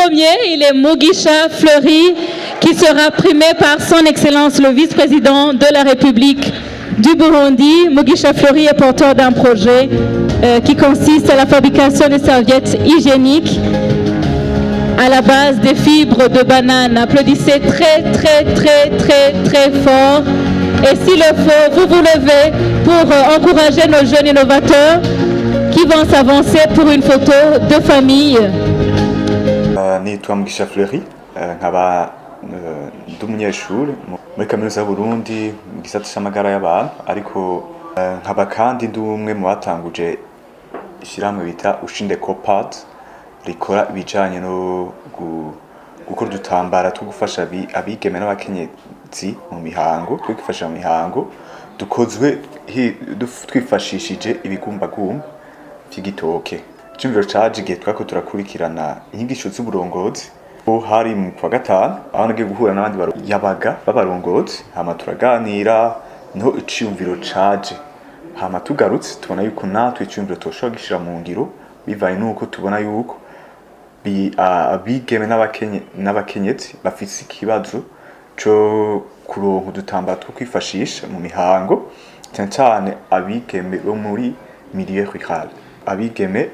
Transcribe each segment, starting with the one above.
premier, il est Mugisha Fleury, qui sera primé par son Excellence le vice-président de la République du Burundi. Mugisha Fleury est porteur d'un projet qui consiste à la fabrication de serviettes hygiéniques à la base des fibres de banane. Applaudissez très très très très très fort. Et s'il le faut, vous vous levez pour encourager nos jeunes innovateurs qui vont s'avancer pour une photo de famille. Nitwa Mugisha Fleury, nkaba ndi umunyeshuri muri kaminuza y'Uburundi mu gisata c'amagara y'abantu, ariko nkaba kandi ndi umwe mu batanguje ishyirahamwe bita ushinde copad rikora ibijanye no gukora udutambara two gufasha abigeme n'abakenyezi mu mihango, twifashisha mu mihango dukozwe twifashishije ibigumbagumba vy'ibitoke. Icumviro caje igihe twako turakurikirana inyigisho z'uburongozi, hari mu kwa gatanu aho nagiye guhura n'abandi yabaga b'abarongozi, hama turaganira niho icumviro caje, hama tugarutse tubona yuko natwe icumviro toshobora gishira mu ngiro bivaye nuko tubona yuko abigeme n'abakenyezi bafise ikibazo co kuronka udutambara two kwifashisha mu mihango, cyane cyane abigeme bo muri milieu rural, abigeme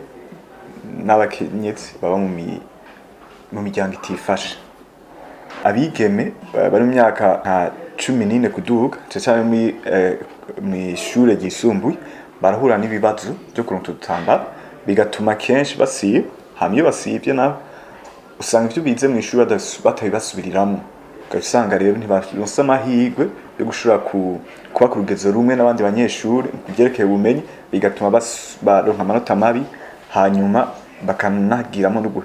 n'abakenyezi baba mu miryango itifashe. Abigeme bari mu myaka nka 14 kuduga, cyane mu ishure ryisumbuye barahura n'ibibazo byo kuronka udutambara, bigatuma kenshi basiba, hamwe basivye nabo usanga ivyo bize mu ishuri batabibasubiriramo, ugasanga rero ntibaronse amahirwe yo gushobora kuba ku rugezo rumwe n'abandi banyeshuri kuvyerekeye ubumenyi, bigatuma baronka amanota mabi, hanyuma bakanahagiramo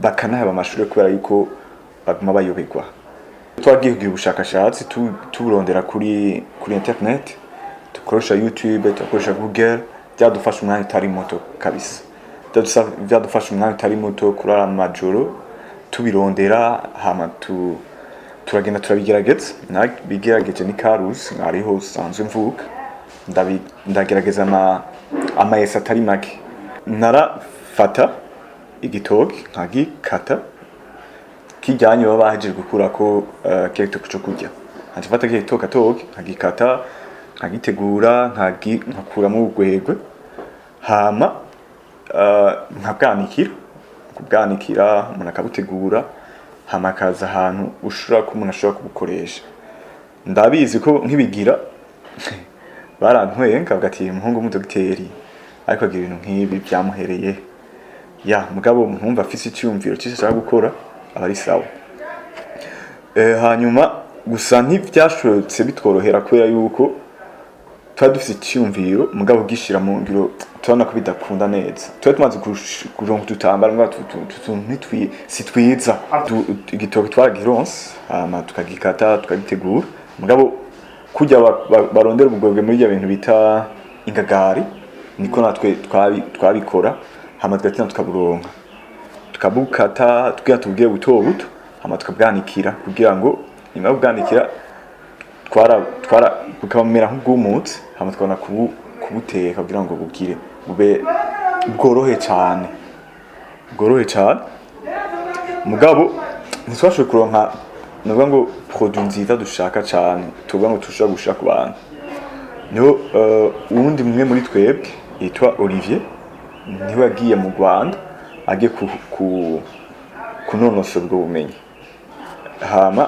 bakanaheba amashuri kubera yuko baguma bayoberwa. Twagiye kugira ubushakashatsi tuburondera kuri internet, dukoresha YouTube, dukoresha Google, byadufasha umwanya utari muto kabisa. Byadufasha umwanya utari muto kurara amajoro tubirondera, hama turagenda turabigerageza. Bigerageje ni karusi ariho usanzwe mvuka, ndagerageza amayesi atari make. Narafata igitoke nkagikata kijyanye baba bahejeje gukurako kigitoke cyo kurya, nkafata igitoke nkagikata nkagitegura nkakuramo urwegwe, hama nkabwanikira umuntu akabutegura, hama akaza ahantu umuntu ashobora kubukoresha. Ndabizi ko nkibigira barantweye nkavuga ati umuhungu w'umudogiteri ariko agira ibintu nk'ibi byamuhereye mugabo nkumva afise icyumviro cy'ishaka gukora aba ari sawa. Hanyuma gusa ntivyashobotse bitworohera kubera yuko twari dufise icyumviro mugabo gishira mu ngiro tubona ko bidakunda neza. Twari tumaze kuronka udutambara ngo sitwiza igitoke twaragironse, hama tukagikata tukagitegura, mugabo kujya barondera ubugwebwe muri ibyo bintu bita ingagari, niko natwe twabikora, hama tugatina tukaburonka tukabukata tugiye buto buto, hama tukabwanikira kugira ngo nyuma yo kubwanikira bukamera nk'ubwumutse, hama tukabona kubuteka kugira ngo bube bworohe cyane mugabo ntitwashoboye kuronka nuvuga ngo produit nziza dushaka cyane, tuvuga ngo tushobora gushaka ku bantu. Niho uwundi mwe muri twebwe yitwa Olivier, niwe yagiye mu Rwanda agiye kunonosora ubwo bumenyi, hama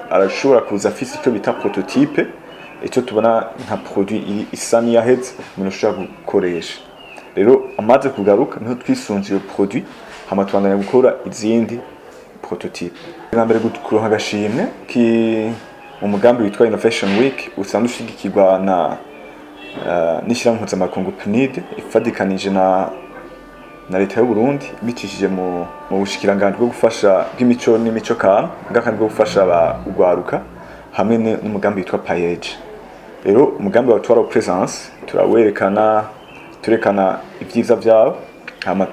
arashobora kuza afise icyo bita prototype, icyo tubona nka produit isa n'iyaheze umuntu ashobora gukoresha. Rero amaze kugaruka niho twisunze iyo produit, hama twandanya gukora izindi prototype. Mbere kuronka agashimwe mu mugambi witwa Innovation Week usanzwe ushigikirwa n'ishyirahamwe mpuzamakungu PNID ifadikanije na leta y'u Burundi bicishije mu bushikiranganji bwo gufasha bw'imico n'imico kama, kandi bwo gufasha rwaruka hamwe n'umugambi witwa payeje. Rero umugambi wa twara presence turekana ibyiza byabo, hama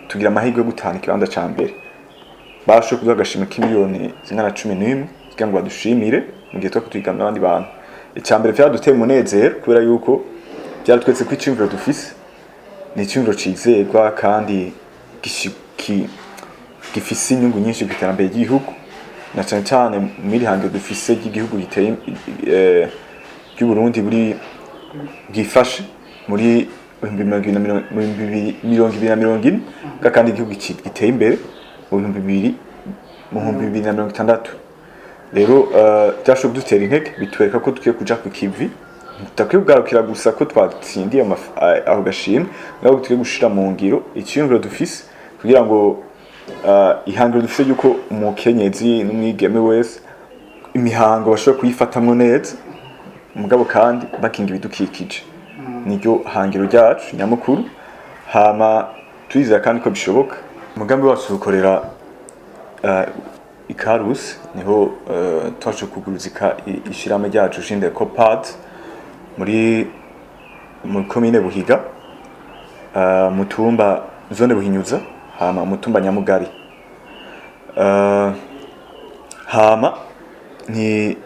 tugira amahirwe yo gutanga ikibanza ca mbere. Bashoboye kuduha agashimwe k'imiliyoni zingana 11 kugira ngo badushimire mu gihe twakutwigana n'abandi bantu. Icyambere byaduteye umunezero kubera yuko byaratwetse ko icumviro dufise ni icumviro cizerwa kandi gifise inyungu nyinshi ku iterambere ry'igihugu na cyane cyane muri hange dufise ry'igihugu giteye Burundi buri bwifashe muri 2020 kandi igihugu giteye imbere mu 2060. Rero cyashoboye dutera intege bitwereka ko tugiye kuja ku kivi tutakwiye kugarukira gusa ko twatsindiye aho gashimwe ngabo tugiye gushira mu ngiro icyumviro dufise kugira ngo ihangiro dufise yuko umukenyezi n'umwigeme wese imihango bashobora kuyifatamwo neza mugabo kandi bakinga ibidukikije niryo hangiro ryacu nyamukuru hama twizera kandi ko bishoboka umugambi wacu ukorera Ikarusi niho twaje kuguruza ishirame ryacu shinde Copad muri komine Buhiga mutumba zone Buhinyuza hama mutumba Nyamugari hama ni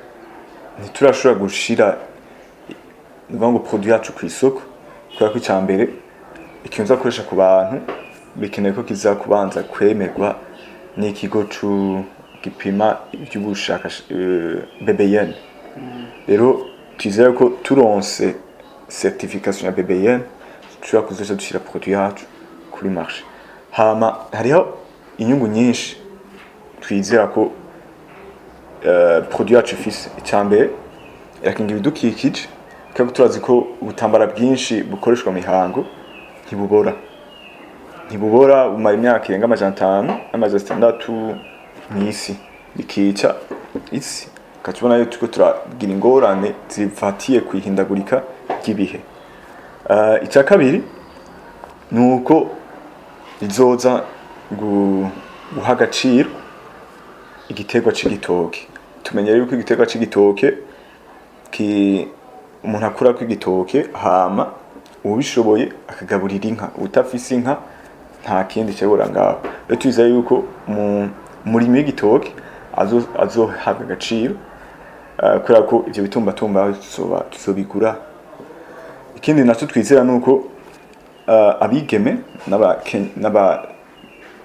turashobora gushira ngo produit yacu ku isoko kwa ko cyambere ikinza gukoresha ku bantu bikeneye ko kizakubanza kwemerwa n'ikigo gipima iby'ubushaka BBN. Rero twizera ko turonse certification ya BBN tushobora kuzoja dushira produit yacu kuri marché. Hama hariho inyungu nyinshi twizera ko produit yacu ifise icyambere yakinga ibidukikije kandi turazi ko ubutambara bwinshi bukoreshwa mu mihango ntibubora umara imyaka irenga 500 600 mw'isi bikica isi katubona yo tuko turagira ingorane zifatiye kwihindagurika ry'ibihe. Icya kabiri nuko izoza guha agaciro igiterwa c'igitoke. Tumenyere yuko igiterwa c'igitoke umuntu akura kw'igitoke hama ubishoboye akagaburira inka utafise inka nta kindi cyabura ngaho. Rero twizeye yuko muri w'igitoke azohabwa agaciro kubera ko ivyo bitumbatumba tuzobigura. Ikindi naco twizera nuko abigeme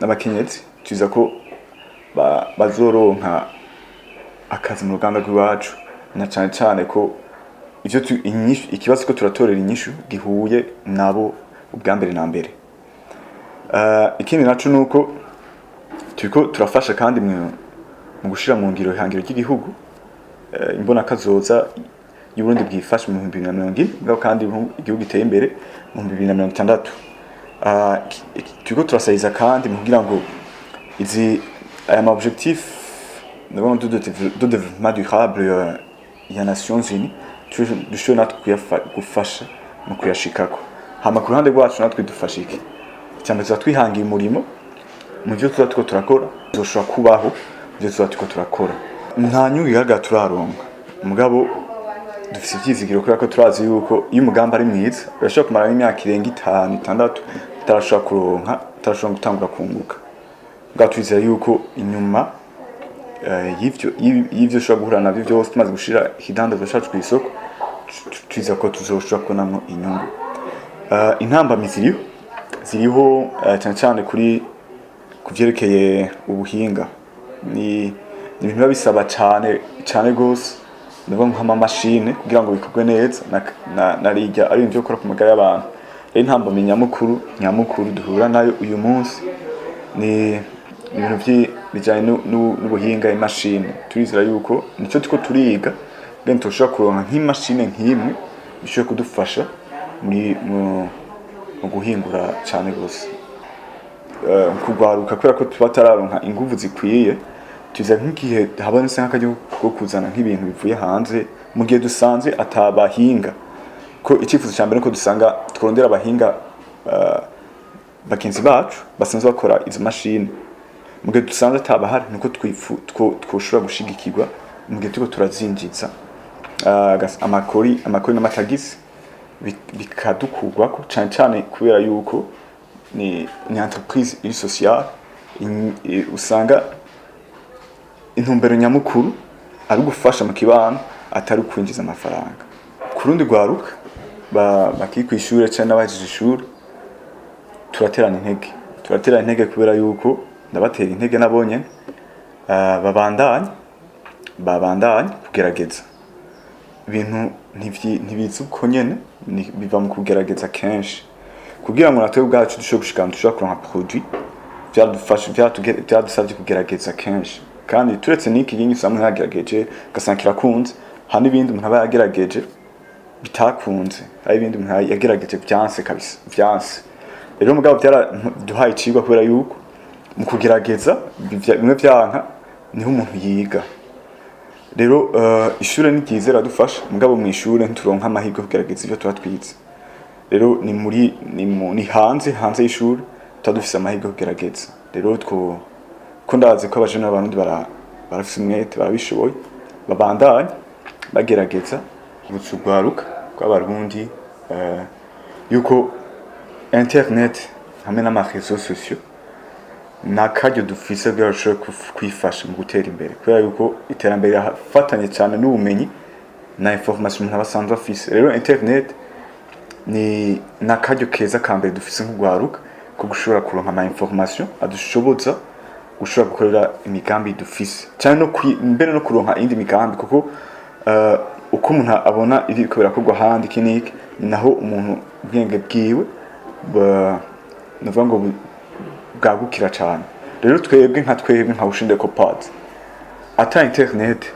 n'abakenyezi tuza ko bazoronka akazi mu ruganda rw'iwacu na cyane cyane ko ivyo ikibazo ko turatorera inyishu gihuye nabo ubwambere na mbere. Ikindi naco nuko turiko turafasha kandi mu gushira mu ngiro ihangiro ry'igihugu imbona kazoza y'Uburundi bwifasha mu 2020 ngabo kandi igihugu giteye imbere mu 2060. Turiko turasayiza kandi kugira ngo aya ma objectif de développement durable ya Nations Unies dushobora natwe gufasha mu kuyashikako. Hama ku ruhande rwacu natwe dufashike cyane twihangiye umurimo mu byo tuko turakora tuzoshobora kubaho byo tuko turakora nta nyungu igaragara turaronka mugabo dufise ivyizigiro kubera ko turazi yuko iyo umugambi ari mwiza urashobora kumara imyaka irenga 5 6 utarashobora kuronka utarashobora gutangura kunguka mugabo twizera yuko inyuma y'ivyo ushobora guhura navyo byose tumaze gushira ikidandazo cacu kw'isoko twiza ko tuzoshobora kubonamo inyungu. Intambamizi ziriho cyane cyane kuvyerekeye ubuhinga ni ibintu biba bisaba cyane gose nibo nk'ama machine kugira ngo bikorwe neza na rijya ari ibyo gukora ku magara y'abantu. Rero intambamizi nyamukuru duhura nayo uyu munsi ni ibintu bijanye n'ubuhinga imashine. Turizera yuko nico tuko turiga then tushobora kuronka nk'imashine nk'imwe bishobora kudufasha mu guhingura cyane gose kugwaruka kubera ko tubatararonka inguvu zikwiye tuza nk'igihe habonetse nk'akajyo ko kuzana nk'ibintu bivuye hanze mu gihe dusanze atabahinga ko icyifuzo cyambere ko dusanga twondera abahinga bakenzi bacu basanzwe bakora izo mashine mu gihe dusanze atabahari nuko twoshobora gushigikirwa mu gihe tuko turazinjiza amakori n'amatagisi bikadukugwako cyane kubera yuko ni entreprise iri sociale usanga intumbero nyamukuru ari gufasha mu kibano atari kwinjiza amafaranga. Kurundi rwaruka bakiri kw'ishure cyane n'abajije ishure turaterana intege tubatera intege kubera yuko ndabatera intege nabonye babandanye kugerageza ibintu ntibizi uko nyene biva mu kugerageza kenshi kugira ngo natwe ubwacu dushobore gushikana dushobora kuronka produit byadusabye kugerageza kenshi kandi turetse n'iki ginyi samwe yagerageje gasanga kirakunze hari n'ibindi umuntu aba yagerageje bitakunze hari ibindi umuntu yagerageje byanse kabisa byanse rero mugabo byaraduhaye icigwa kubera yuko mu kugerageza bimwe byanka niho umuntu yiga rero ishure ni ryiza radufasha mugabo mu ishure nturonka amahirwe kugerageza ivyo tuba twize rero ni hanze y'ishure tutadufise amahirwe kugerageza rero ko ndazi ko abajene n'abarundi barafise umwete barabishoboye babandanye bagerageza rwaruka rw'abarundi yuko internet hamwe n'amarezo sociaux nakaryo dufise bwashoboye kwifasha mu gutera imbere kubera yuko iterambere yafatanye cyane n'ubumenyi na information umuntu abasanzwe afise rero internet ni nakaryo keza kambere dufise nk'ugwaruka ko gushobora kuronka ama information adushoboza gushobora gukorera imigambi dufise cyane no mbere no kuronka indi migambi kuko uko umuntu abona ibiko birakorwa handi kiniki naho umuntu ubwenge bwiwe navuga ngo bwagukira cyane rero twebwe nka ushinde ko pads ata internet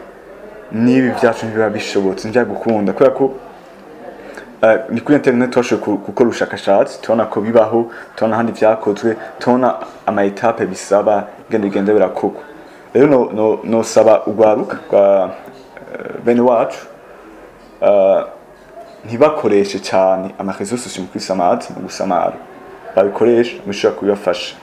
nibi byacu biba bishobotse njya gukunda kubera ko ni kuri internet twashoboye gukora ubushakashatsi tubona ko bibaho tubona handi byakozwe tubona ama etape bisaba genda birakorwa rero no saba ugwaruka kwa bene wacu ntibakoreshe cyane amarezo sociaux mu kwisamaza mu gusamara babikoresha bishobora kubibafasha